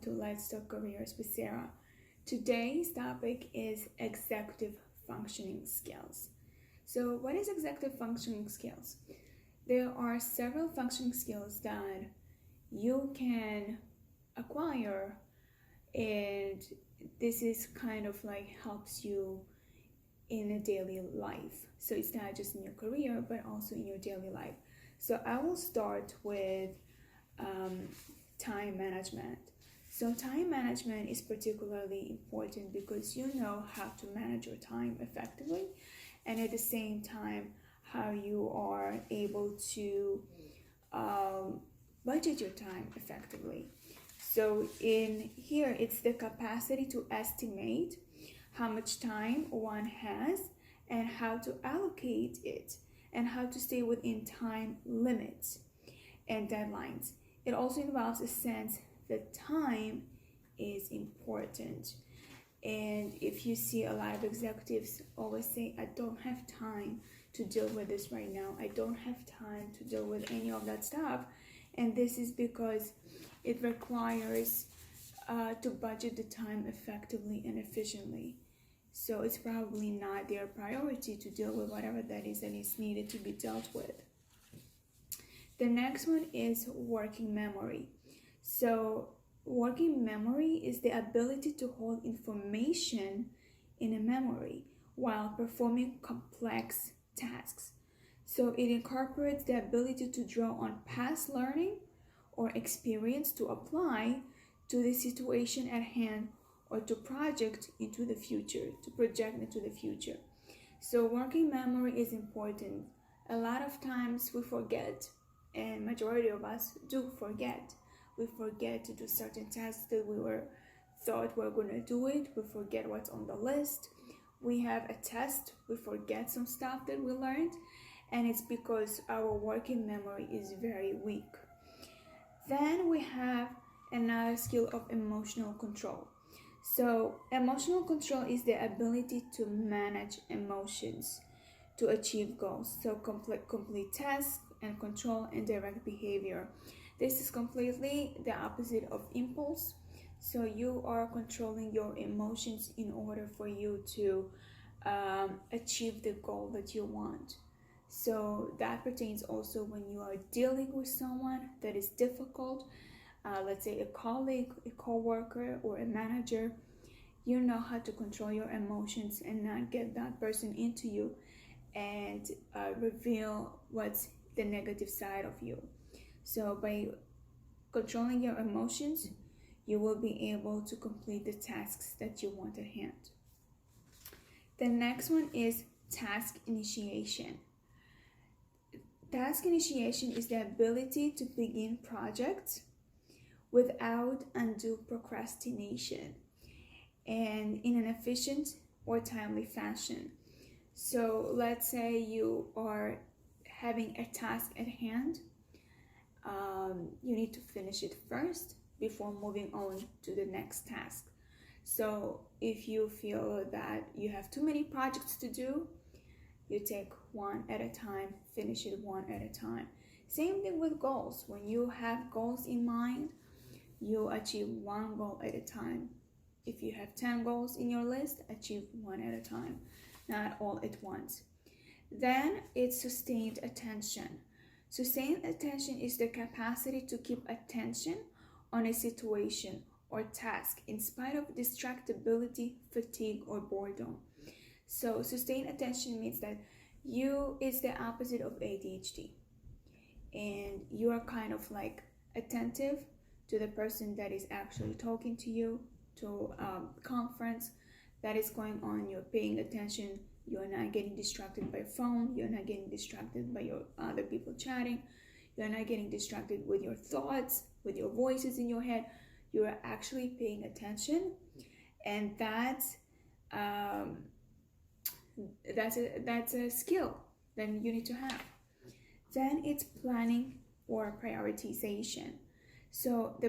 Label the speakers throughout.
Speaker 1: to Let's Talk Careers with Sara. Today's topic is executive functioning skills. So, what is executive functioning skills? There are several functioning skills that you can acquire, and this is kind of like helps you in a daily life. So it's not just in your career, but also in your daily life. So I will start with time management. So time management is particularly important because you know how to manage your time effectively, and at the same time how you are able to budget your time effectively. So in here it's the capacity to estimate how much time one has and how to allocate it and how to stay within time limits and deadlines. It also involves a sense that time is important. And if you see a lot of executives always say, I don't have time to deal with this right now. I don't have time to deal with any of that stuff. And this is because it requires to budget the time effectively and efficiently. So it's probably not their priority to deal with whatever that is needed to be dealt with. The next one is working memory. So working memory is the ability to hold information in a memory while performing complex tasks. So it incorporates the ability to draw on past learning or experience to apply to the situation at hand or to project into the future, to project into the future. So working memory is important. A lot of times we forget, and majority of us do forget. We forget to do certain tasks that we thought we were going to do it. We forget what's on the list. We have a test, we forget some stuff that we learned, and it's because our working memory is very weak. Then we have another skill of emotional control. So emotional control is the ability to manage emotions to achieve goals. So complete tasks and control and direct behavior. This is completely the opposite of impulse. So you are controlling your emotions in order for you to achieve the goal that you want. So that pertains also when you are dealing with someone that is difficult, let's say a colleague, a co-worker, or a manager. You know how to control your emotions and not get that person into you and reveal what's the negative side of you. So by controlling your emotions, you will be able to complete the tasks that you want at hand. The next one is task initiation. Task initiation is the ability to begin projects without undue procrastination and in an efficient or timely fashion. So let's say you are having a task at hand. You need to finish it first before moving on to the next task. So if you feel that you have too many projects to do, you take one at a time, finish it one at a time. Same thing with goals. When you have goals in mind, you achieve one goal at a time. If you have 10 goals in your list, achieve one at a time, not all at once. Then it's sustained attention. Sustained attention is the capacity to keep attention on a situation or task in spite of distractibility, fatigue, or boredom. So sustained attention means that it's the opposite of ADHD. And you are kind of like attentive to the person that is actually talking to you, to conference that is going on. You're paying attention. You're not getting distracted by phone. You're not getting distracted by your other people chatting. You're not getting distracted with your thoughts, with your voices in your head. You're actually paying attention, and that's a skill that you need to have. Then it's planning or prioritization. So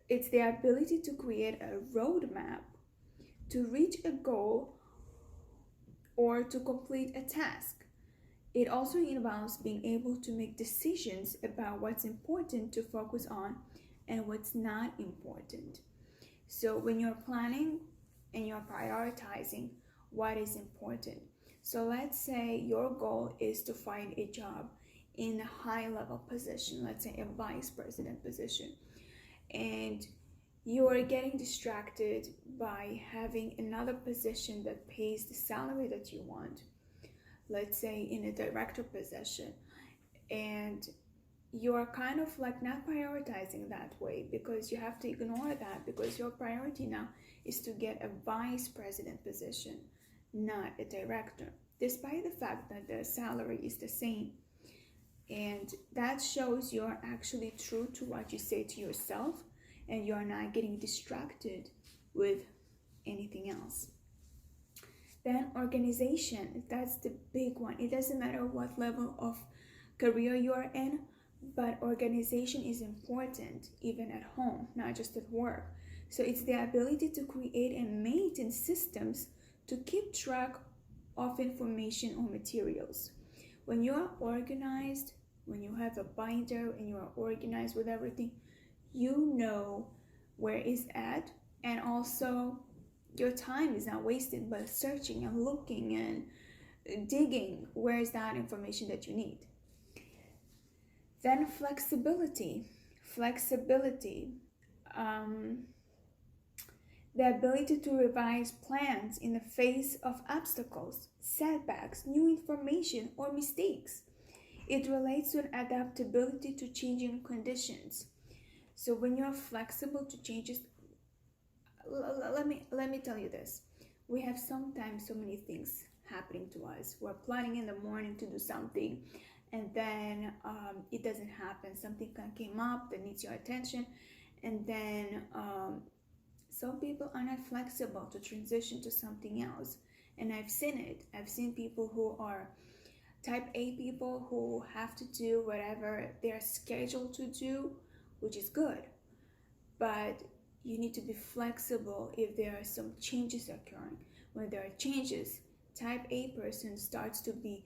Speaker 1: it's the ability to create a roadmap to reach a goal or to complete a task. It also involves being able to make decisions about what's important to focus on and what's not important. So when you're planning and you're prioritizing what is important. So let's say your goal is to find a job in a high level position, let's say a vice president position, and you are getting distracted by having another position that pays the salary that you want, let's say in a director position, and you are kind of like not prioritizing that way, because you have to ignore that, because your priority now is to get a vice president position, not a director, despite the fact that the salary is the same. And that shows you're actually true to what you say to yourself, and you're not getting distracted with anything else. Then organization, that's the big one. It doesn't matter what level of career you are in, but organization is important even at home, not just at work. So it's the ability to create and maintain systems to keep track of information or materials. When you are organized, when you have a binder and you are organized with everything, you know where is at, and also your time is not wasted by searching and looking and digging where is that information that you need. Then flexibility, the ability to revise plans in the face of obstacles, setbacks, new information, or mistakes. It relates to an adaptability to changing conditions. So when you're flexible to changes, let me tell you this. We have sometimes so many things happening to us. We're planning in the morning to do something, and then it doesn't happen. Something came up that needs your attention, and then some people are not flexible to transition to something else. And I've seen it. I've seen people who are type A people who have to do whatever they're scheduled to do, which is good. But you need to be flexible if there are some changes occurring. When there are changes, type A person starts to be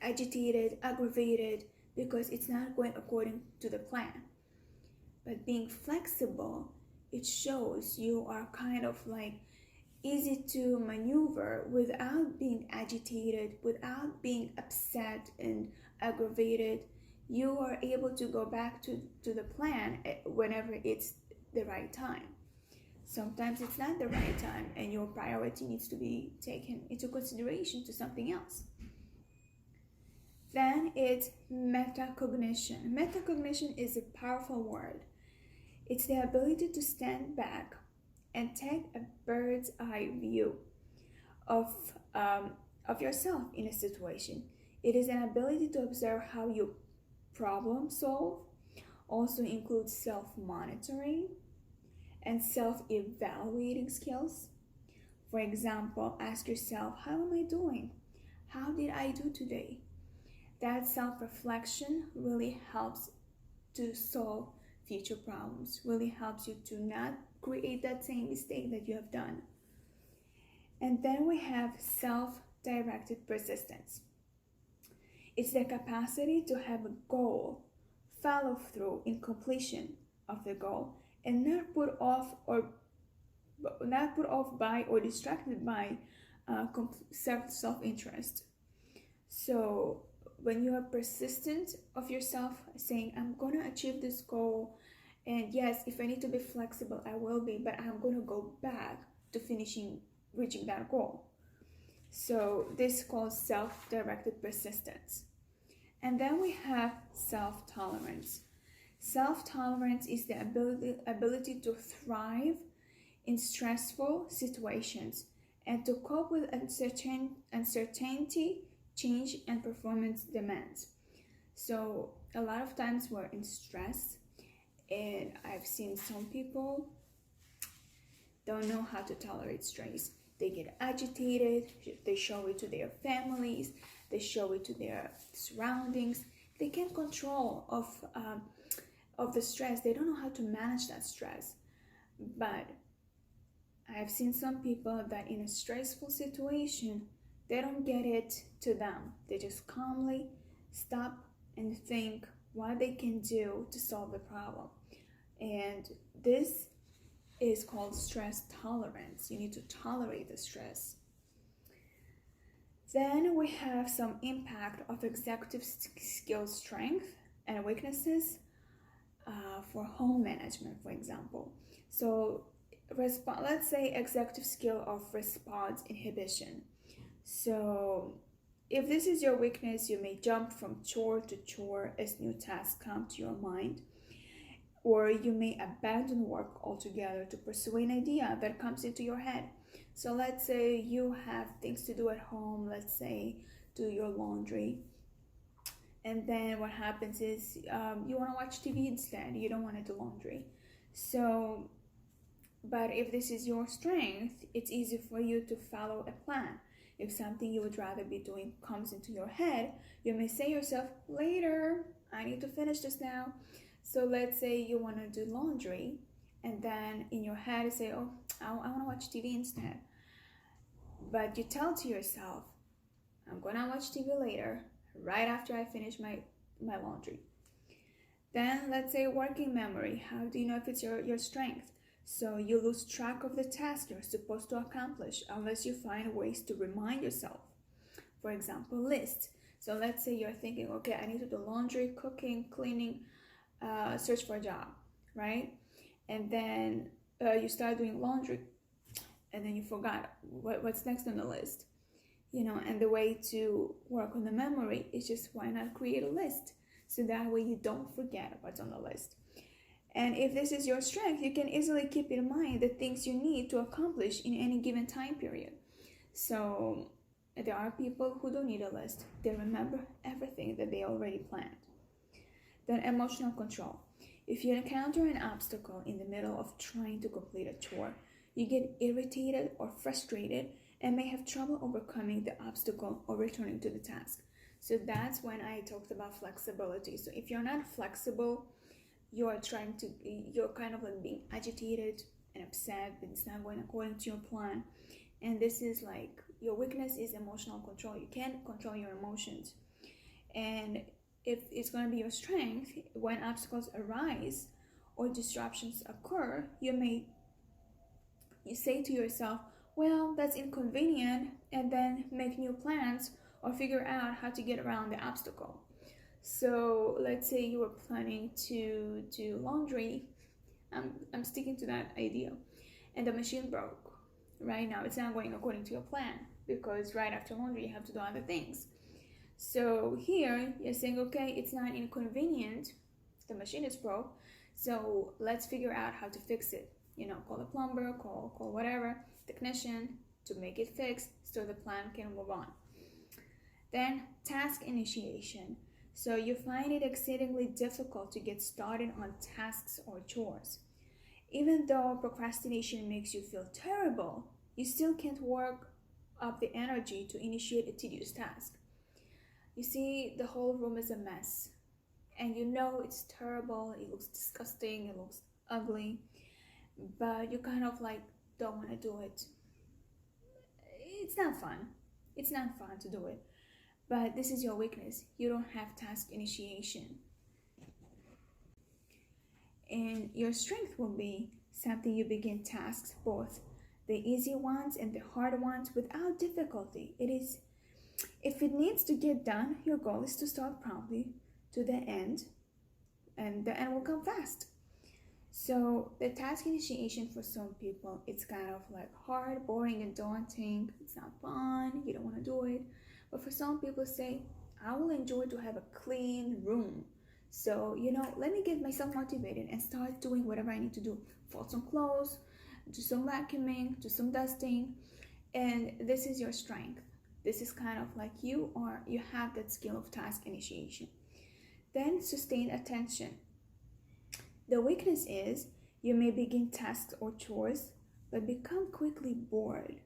Speaker 1: agitated, aggravated, because it's not going according to the plan. But being flexible, it shows you are kind of like easy to maneuver without being agitated, without being upset and aggravated. You are able to go back to the plan whenever it's the right time. Sometimes it's not the right time, and your priority needs to be taken into consideration to something else. Then it's metacognition. Metacognition is a powerful word. It's the ability to stand back and take a bird's eye view of yourself in a situation. It is an ability to observe how you problem solve, also includes self-monitoring and self-evaluating skills. For example, ask yourself, how am I doing? How did I do today? That self-reflection really helps to solve future problems, really helps you to not create that same mistake that you have done. And then we have self-directed persistence. It's the capacity to have a goal, follow through in completion of the goal, and not put off by or distracted by self-interest. So when you are persistent of yourself, saying, I'm going to achieve this goal, and yes, if I need to be flexible, I will be, but I'm going to go back to reaching that goal. So this is called self-directed persistence. And then we have self-tolerance. Self-tolerance is the ability to thrive in stressful situations and to cope with uncertainty, change, and performance demands. So a lot of times we're in stress, and I've seen some people don't know how to tolerate stress. They get agitated, they show it to their families, they show it to their surroundings. They can't control of the stress. They don't know how to manage that stress. But I've seen some people that in a stressful situation, they don't get it to them. They just calmly stop and think what they can do to solve the problem. And this is called stress tolerance. You need to tolerate the stress. Then we have some impact of executive skill strength and weaknesses for home management, for example. So let's say executive skill of response inhibition. So if this is your weakness, you may jump from chore to chore as new tasks come to your mind, or you may abandon work altogether to pursue an idea that comes into your head. So let's say you have things to do at home, let's say do your laundry, and then what happens is you want to watch TV instead, you don't want to do laundry. So, but if this is your strength, it's easy for you to follow a plan. If something you would rather be doing comes into your head, you may say to yourself, later, I need to finish this now. So let's say you want to do laundry, and then in your head you say, oh, I want to watch TV instead. But you tell to yourself, I'm going to watch TV later, right after I finish my laundry. Then let's say working memory. How do you know if it's your strength? So you lose track of the task you're supposed to accomplish unless you find ways to remind yourself. For example, lists. So let's say you're thinking, okay, I need to do laundry, cooking, cleaning, search for a job, right? And then you start doing laundry, and then you forgot what's next on the list. And the way to work on the memory is just, why not create a list? So that way you don't forget what's on the list. And if this is your strength, you can easily keep in mind the things you need to accomplish in any given time period. So there are people who don't need a list. They remember everything that they already planned. Then emotional control. If you encounter an obstacle in the middle of trying to complete a chore, you get irritated or frustrated and may have trouble overcoming the obstacle or returning to the task. So that's when I talked about flexibility. So if you're not flexible, you're kind of like being agitated and upset, but it's not going according to your plan. And this is like, your weakness is emotional control. You can't control your emotions. And if it's going to be your strength, when obstacles arise or disruptions occur, you say to yourself, well, that's inconvenient, and then make new plans or figure out how to get around the obstacle. So let's say you were planning to do laundry. I'm sticking to that idea, and the machine broke. Right now it's not going according to your plan, because right after laundry you have to do other things. So here you're saying, okay, it's not inconvenient, the machine is broke, so let's figure out how to fix it. Call a plumber, call whatever technician to make it fixed so the plan can move on. Then task initiation. So you find it exceedingly difficult to get started on tasks or chores. Even though procrastination makes you feel terrible, you still can't work up the energy to initiate a tedious task. You see, the whole room is a mess, and it's terrible, it looks disgusting, it looks ugly, but you kind of like don't want to do it. It's not fun to do it. But this is your weakness. You don't have task initiation. And your strength will be something you begin tasks, both the easy ones and the hard ones, without difficulty. If it needs to get done, your goal is to start promptly to the end, and the end will come fast. So the task initiation for some people, it's kind of like hard, boring, and daunting. It's not fun. You don't want to do it. But for some people say, I will enjoy to have a clean room. So, let me get myself motivated and start doing whatever I need to do. Fold some clothes, do some vacuuming, do some dusting. And this is your strength. This is kind of like you have that skill of task initiation. Then sustained attention. The weakness is you may begin tasks or chores, but become quickly bored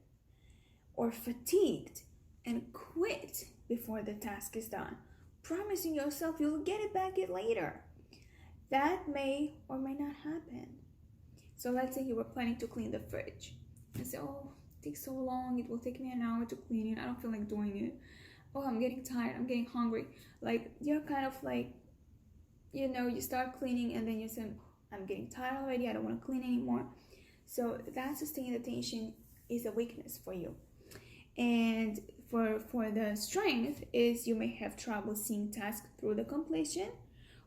Speaker 1: or fatigued and quit before the task is done, promising yourself you'll get it back later. That may or may not happen. So let's say you were planning to clean the fridge and say, oh, it takes so long, it will take me an hour to clean it, I don't feel like doing it. Oh, I'm getting tired, I'm getting hungry. Like, you're kind of like, you start cleaning and then you say, I'm getting tired already, I don't want to clean anymore. So that sustained attention is a weakness for you. And for the strength is you may have trouble seeing tasks through the completion.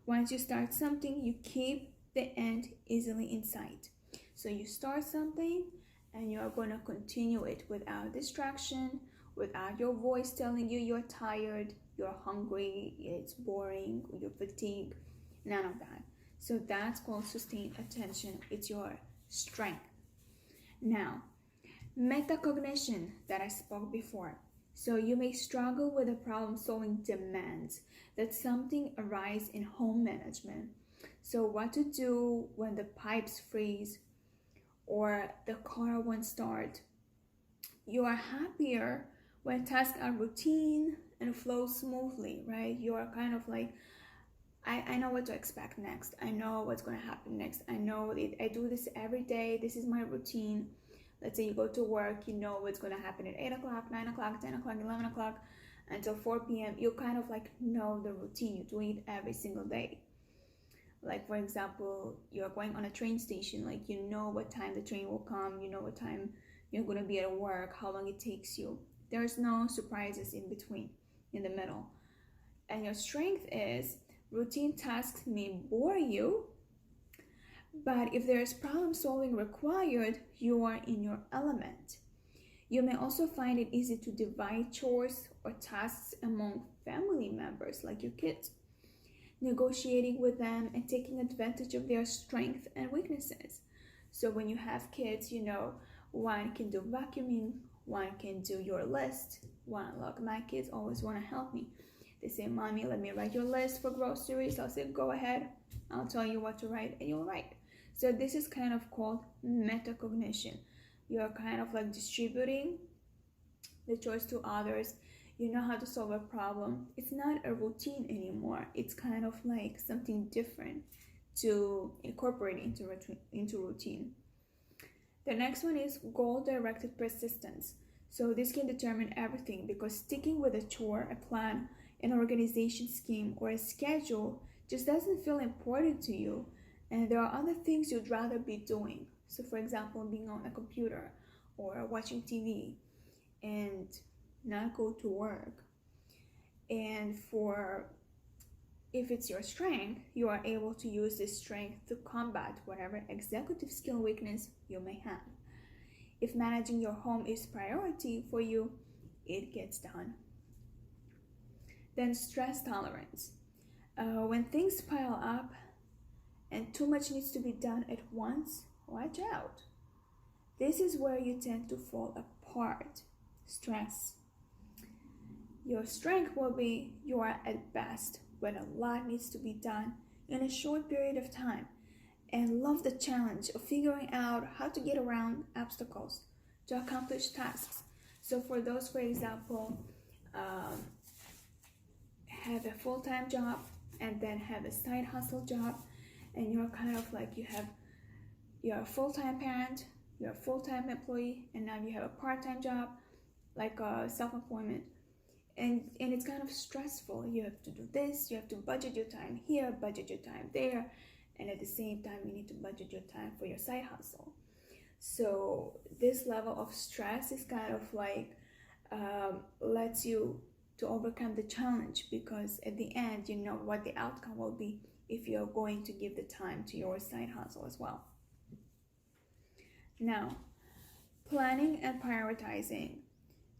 Speaker 1: Once you start something, you keep the end easily in sight. So you start something and you're going to continue it without distraction, without your voice telling you you're tired, you're hungry, it's boring, you're fatigued, none of that. So that's called sustained attention. It's your strength. Now, metacognition that I spoke before. So you may struggle with the problem-solving demands that something arise in home management. So what to do when the pipes freeze or the car won't start. You are happier when tasks are routine and flow smoothly, right? You are kind of like, I know what to expect next. I know what's going to happen next. I know I do this every day. This is my routine. Let's say you go to work, you know what's going to happen at 8 o'clock, 9 o'clock, 10 o'clock, 11 o'clock, until 4 p.m. You kind of like know the routine. You do it every single day. Like, for example, you're going on a train station, like you know what time the train will come, you know what time you're going to be at work, how long it takes you. There's no surprises in between, in the middle. And your strength is routine tasks may bore you, but if there is problem solving required, you are in your element. You may also find it easy to divide chores or tasks among family members, like your kids, negotiating with them and taking advantage of their strengths and weaknesses. So when you have kids, you know, one can do vacuuming, one can do your list. Look, my kids always want to help me. They say, Mommy, let me write your list for groceries. I'll say, go ahead. I'll tell you what to write and you'll write. So this is kind of called metacognition. You're kind of like distributing the choice to others. You know how to solve a problem. It's not a routine anymore. It's kind of like something different to incorporate into routine. The next one is goal-directed persistence. So this can determine everything because sticking with a chore, a plan, an organization scheme, or a schedule just doesn't feel important to you. And there are other things you'd rather be doing. So for example, being on a computer or watching TV and not go to work. And if it's your strength, you are able to use this strength to combat whatever executive skill weakness you may have. If managing your home is priority for you, it gets done. Then stress tolerance. When things pile up and too much needs to be done at once, watch out. This is where you tend to fall apart. Stress. Your strength will be you are at best when a lot needs to be done in a short period of time and love the challenge of figuring out how to get around obstacles to accomplish tasks. So for those, for example, have a full-time job and then have a side hustle job, and you're kind of like you're a full-time parent, you're a full-time employee, and now you have a part-time job, like self-employment. And it's kind of stressful. You have to do this, you have to budget your time here, budget your time there, and at the same time you need to budget your time for your side hustle. So this level of stress is kind of like lets you to overcome the challenge, because at the end you know what the outcome will be if you're going to give the time to your side hustle as well. Now, planning and prioritizing.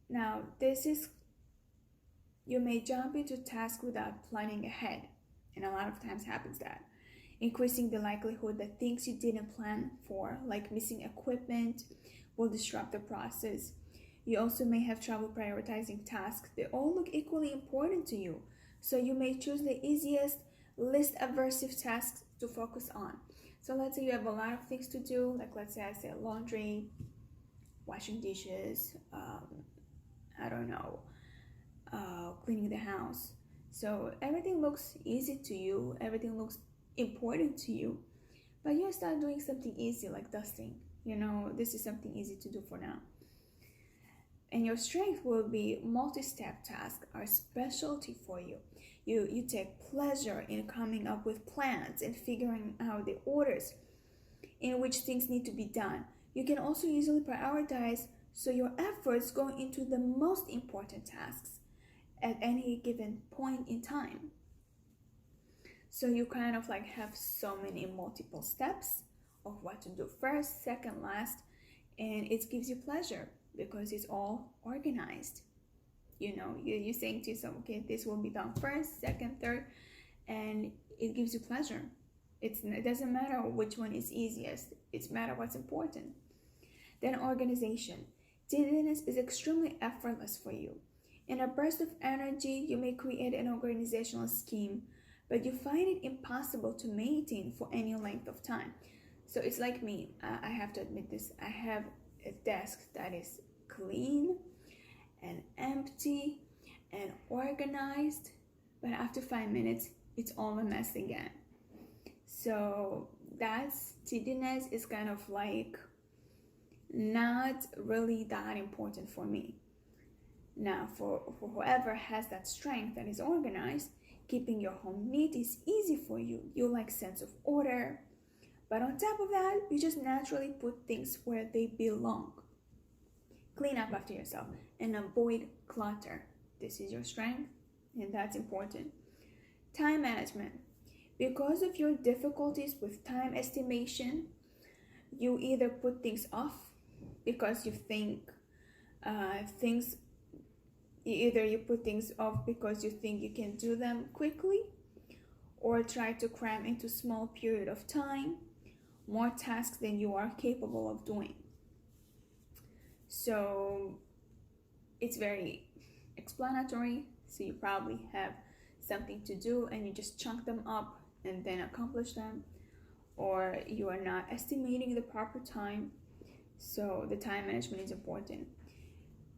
Speaker 1: Now, this is, you may jump into tasks without planning ahead, and a lot of times happens that, increasing the likelihood that things you didn't plan for, like missing equipment, will disrupt the process. You also may have trouble prioritizing tasks. They all look equally important to you, so you may choose the easiest, least aversive tasks to focus on. So let's say you have a lot of things to do, like let's say I say laundry, washing dishes, cleaning the house. So everything looks easy to you, everything looks important to you, but you start doing something easy like dusting. You know, this is something easy to do for now. And your strength will be multi-step tasks are specialty for you. You take pleasure in coming up with plans and figuring out the orders in which things need to be done. You can also easily prioritize so your efforts go into the most important tasks at any given point in time. So you kind of like have so many multiple steps of what to do first, second, last, and it gives you pleasure because it's all organized. You know, you're saying to yourself, okay, this will be done first, second, third, and it gives you pleasure. It doesn't matter which one is easiest, it's matter what's important. Then organization. Tidiness is extremely effortless for you. In a burst of energy, you may create an organizational scheme, but you find it impossible to maintain for any length of time. So it's like me, I have to admit this, I have a desk that is clean and empty and organized, but after 5 minutes, it's all a mess again. So that's tidiness is kind of like not really that important for me. Now, for whoever has that strength that is organized, keeping your home neat is easy for you. You like sense of order. But on top of that, you just naturally put things where they belong. Clean up after yourself and avoid clutter. This is your strength, and that's important. Time management. Because of your difficulties with time estimation, you either put things off because you think you put things off because you think you can do them quickly, or try to cram into small period of time more tasks than you are capable of doing. So it's very explanatory. So you probably have something to do and you just chunk them up and then accomplish them, or you are not estimating the proper time. So the time management is important.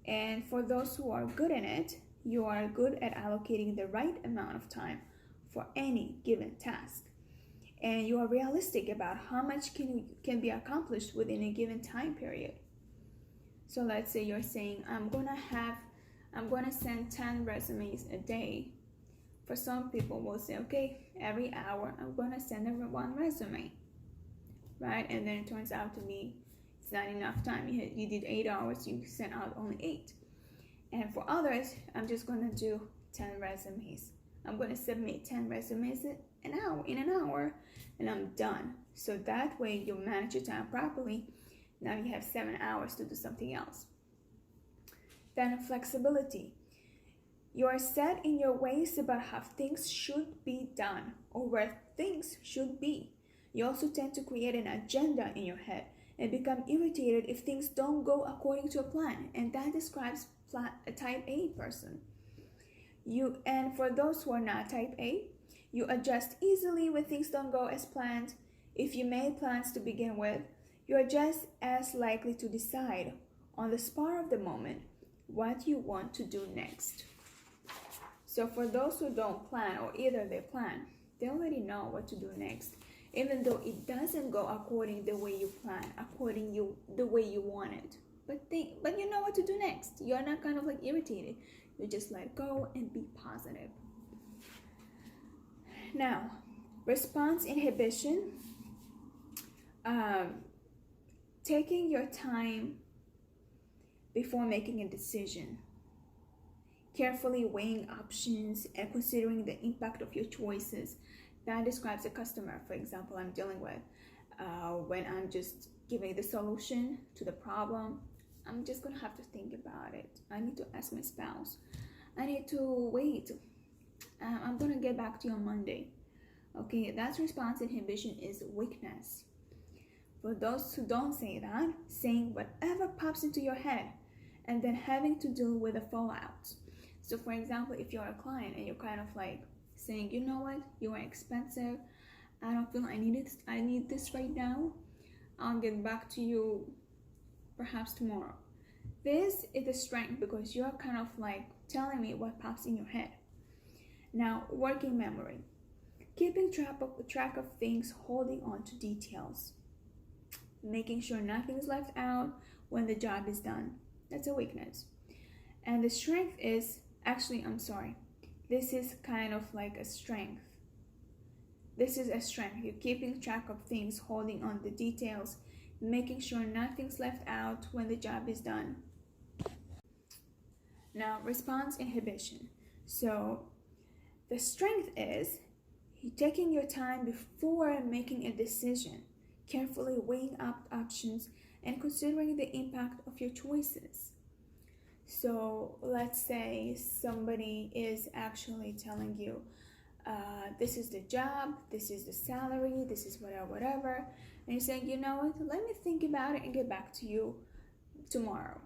Speaker 1: And for those who are good in it, you are good at allocating the right amount of time for any given task. And you are realistic about how much can be accomplished within a given time period. So let's say you're saying, I'm gonna send 10 resumes a day. For some people will say, okay, every hour I'm gonna send one resume, right? And then it turns out to be it's not enough time. You did 8 hours, you sent out only 8. And for others, I'm just gonna do 10 resumes. I'm gonna submit 10 resumes in an hour, and I'm done. So that way you manage your time properly. Now you have 7 hours to do something else. Then flexibility. You are set in your ways about how things should be done or where things should be. You also tend to create an agenda in your head and become irritated if things don't go according to a plan, and that describes a type A person. And for those who are not type A, you adjust easily when things don't go as planned. If you made plans to begin with, you are just as likely to decide on the spur of the moment what you want to do next. So for those who don't plan, or either they plan, they already know what to do next, even though it doesn't go according the way you plan, the way you want it. But you know what to do next. You're not kind of like irritated. You just let go and be positive. Now, response inhibition. Taking your time before making a decision. Carefully weighing options and considering the impact of your choices. That describes a customer, for example, I'm dealing with. When I'm just giving the solution to the problem, I'm just gonna have to think about it. I need to ask my spouse. I need to wait. I'm gonna get back to you on Monday. Okay, that's response inhibition is weakness. For those who don't say that, saying whatever pops into your head and then having to deal with the fallout. So for example, if you're a client and you're kind of like saying, you know what, you are expensive, I don't feel I need this right now, I'll get back to you perhaps tomorrow. This is a strength because you're kind of like telling me what pops in your head. Now, working memory. Keeping track of things, holding on to details. Making sure nothing is left out when the job is done. That's a weakness. And the strength is, this is kind of like a strength. This is a strength. You're keeping track of things, holding on the details, making sure nothing's left out when the job is done. Now, response inhibition. So the strength is taking your time before making a decision, carefully weighing up options and considering the impact of your choices. So let's say somebody is actually telling you, this is the job, this is the salary, this is whatever, and you're saying, you know what, let me think about it and get back to you tomorrow.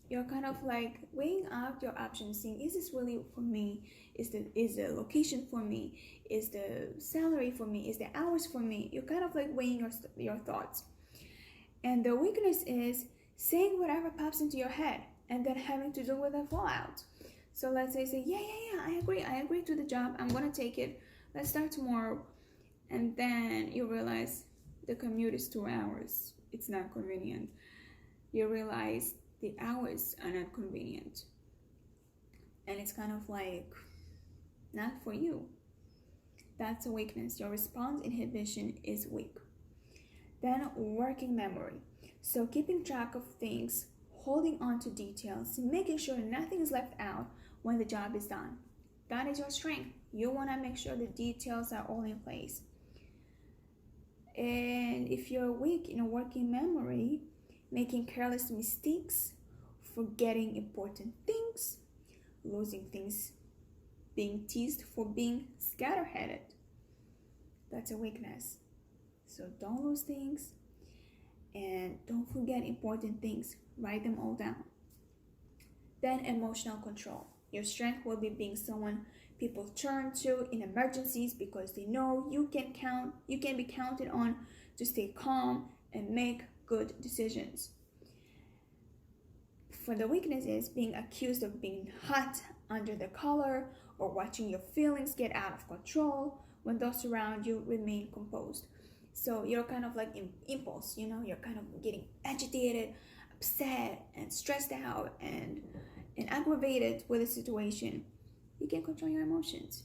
Speaker 1: You're kind of like weighing out your options, seeing, is this really for me? Is the location for me? Is the salary for me? Is the hours for me? You're kind of like weighing your thoughts. And the weakness is saying whatever pops into your head and then having to deal with the fallout. So let's say, yeah, I agree to the job, I'm gonna take it, let's start tomorrow. And then you realize the commute is 2 hours, it's not convenient. You realize the hours are not convenient, and it's kind of like not for you. That's a weakness. Your response inhibition is weak. Then working memory. So keeping track of things, holding on to details, making sure nothing is left out when the job is done. That is your strength. You want to make sure the details are all in place. And if you're weak in a working memory, making careless mistakes, forgetting important things, losing things, being teased for being scatterheaded. That's a weakness. So don't lose things and don't forget important things. Write them all down. Then emotional control. Your strength will be being someone people turn to in emergencies because they know you can be counted on to stay calm and make good decisions. For the weakness is being accused of being hot under the collar or watching your feelings get out of control when those around you remain composed. So you're kind of like in impulse, you're kind of getting agitated, upset, and stressed out and aggravated with a situation. You can control your emotions.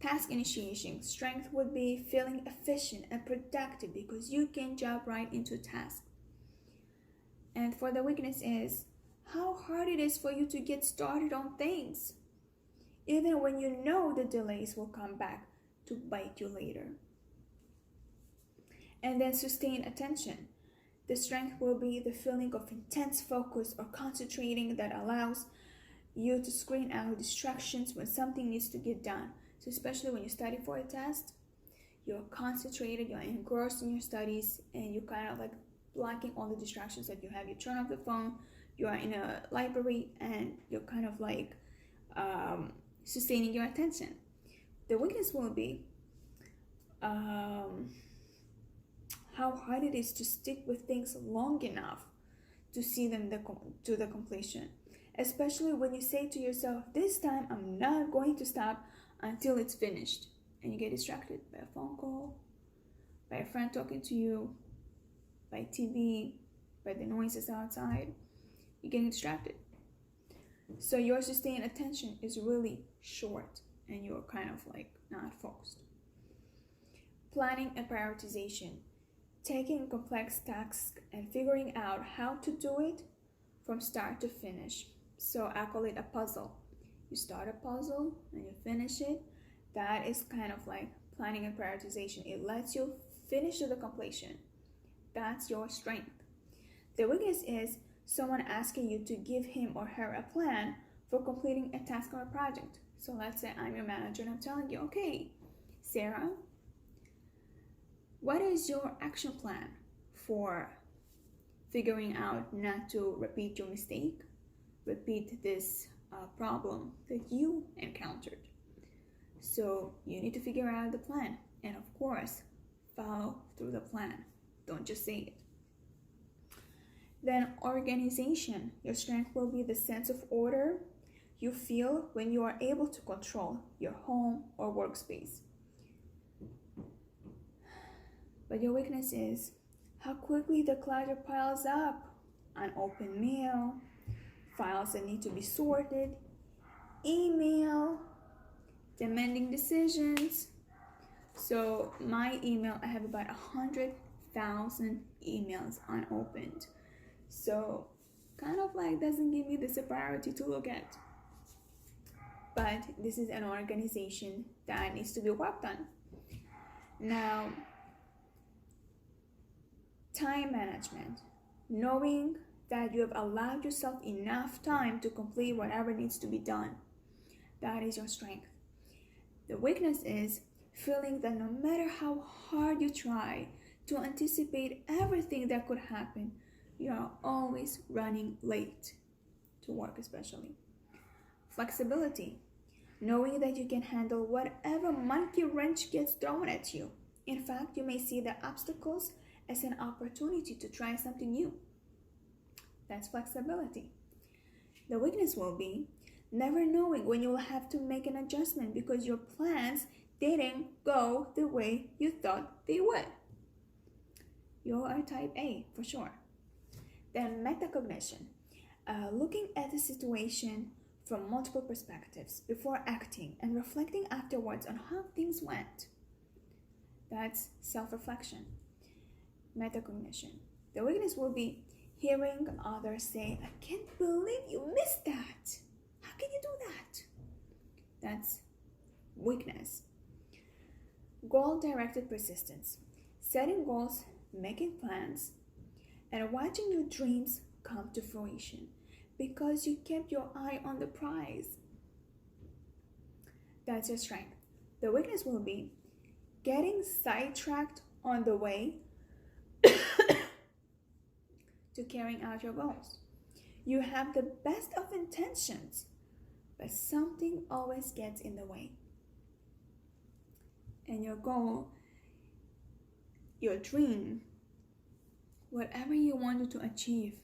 Speaker 1: Task initiation. Strength would be feeling efficient and productive because you can jump right into tasks. And for the weakness is how hard it is for you to get started on things, even when you know the delays will come back to bite you later. And then sustain attention. The strength will be the feeling of intense focus or concentrating that allows you to screen out distractions when something needs to get done. So especially when you study for a test, you're concentrated, you're engrossed in your studies, and you're kind of like blocking all the distractions that you have. You turn off the phone, you are in a library, and you're kind of like sustaining your attention. The weakness will be how hard it is to stick with things long enough to see them to the completion. Especially when you say to yourself, this time I'm not going to stop until it's finished. And you get distracted by a phone call, by a friend talking to you, by TV, by the noises outside. You're getting distracted. So your sustained attention is really short and you're kind of like not focused. Planning and prioritization. Taking complex tasks and figuring out how to do it from start to finish. So I call it a puzzle. You start a puzzle and you finish it. That is kind of like planning and prioritization. It lets you finish to the completion. That's your strength. The weakness is someone asking you to give him or her a plan for completing a task or a project. So let's say I'm your manager and I'm telling you, okay, Sarah, what is your action plan for figuring out not to repeat your mistake, repeat this problem that you encountered? So you need to figure out the plan and of course follow through the plan. Don't just say it. Then organization. Your strength will be the sense of order you feel when you are able to control your home or workspace. But your weakness is how quickly the clutter piles up. Unopened mail, files that need to be sorted, email, demanding decisions. So my email, I have about 100 1,000 emails unopened. So kind of like doesn't give me this a priority to look at. But this is an organization that needs to be worked on. Now, time management. Knowing that you have allowed yourself enough time to complete whatever needs to be done. That is your strength. The weakness is feeling that no matter how hard you try to anticipate everything that could happen, you are always running late to work especially. Flexibility. Knowing that you can handle whatever monkey wrench gets thrown at you. In fact, you may see the obstacles as an opportunity to try something new. That's flexibility. The weakness will be never knowing when you will have to make an adjustment because your plans didn't go the way you thought they would. You are type A for sure. Then metacognition. Looking at the situation from multiple perspectives before acting and reflecting afterwards on how things went. That's self-reflection. Metacognition. The weakness will be hearing others say, I can't believe you missed that. How can you do that? That's weakness. Goal-directed persistence. Setting goals, making plans, and watching your dreams come to fruition because you kept your eye on the prize. That's your strength. The weakness will be getting sidetracked on the way to carrying out your goals. You have the best of intentions, but something always gets in the way. And your goal, your dream, whatever you wanted to achieve,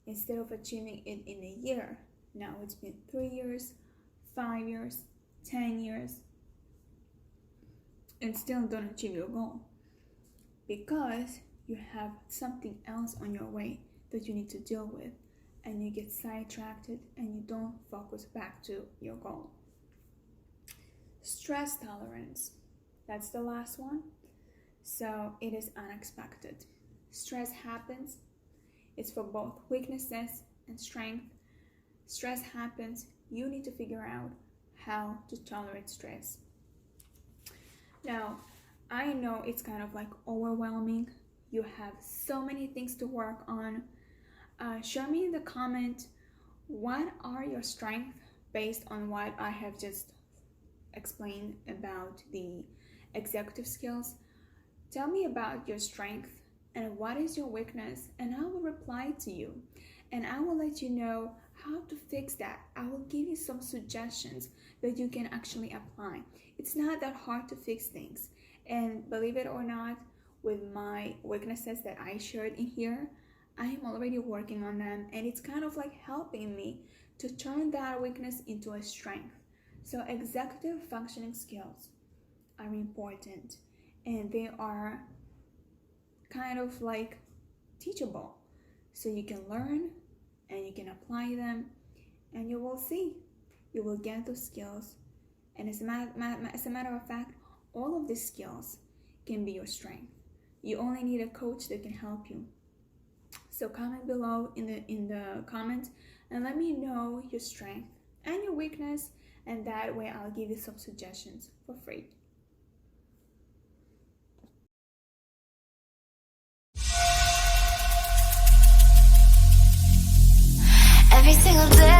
Speaker 1: instead of achieving it in a year, now it's been 3 years, 5 years, 10 years, and still don't achieve your goal because you have something else on your way that you need to deal with, and you get sidetracked and you don't focus back to your goal. Stress tolerance. That's the last one. So it is unexpected. Stress happens. It's for both weaknesses and strength. Stress happens. You need to figure out how to tolerate stress. Now, I know it's kind of like overwhelming. You have so many things to work on. Show me in the comment what are your strengths based on what I have just explained about the executive skills. Tell me about your strength and what is your weakness, and I will reply to you and I will let you know how to fix that. I will give you some suggestions that you can actually apply. It's not that hard to fix things, and believe it or not, with my weaknesses that I shared in here, I am already working on them, and it's kind of like helping me to turn that weakness into a strength. So executive functioning skills are important, and they are kind of like teachable. So you can learn and you can apply them, and you will see, you will get those skills. And as a matter of fact, all of these skills can be your strength. You only need a coach that can help you. So comment below in the comments and let me know your strength and your weakness, and that way I'll give you some suggestions for free.
Speaker 2: Every single day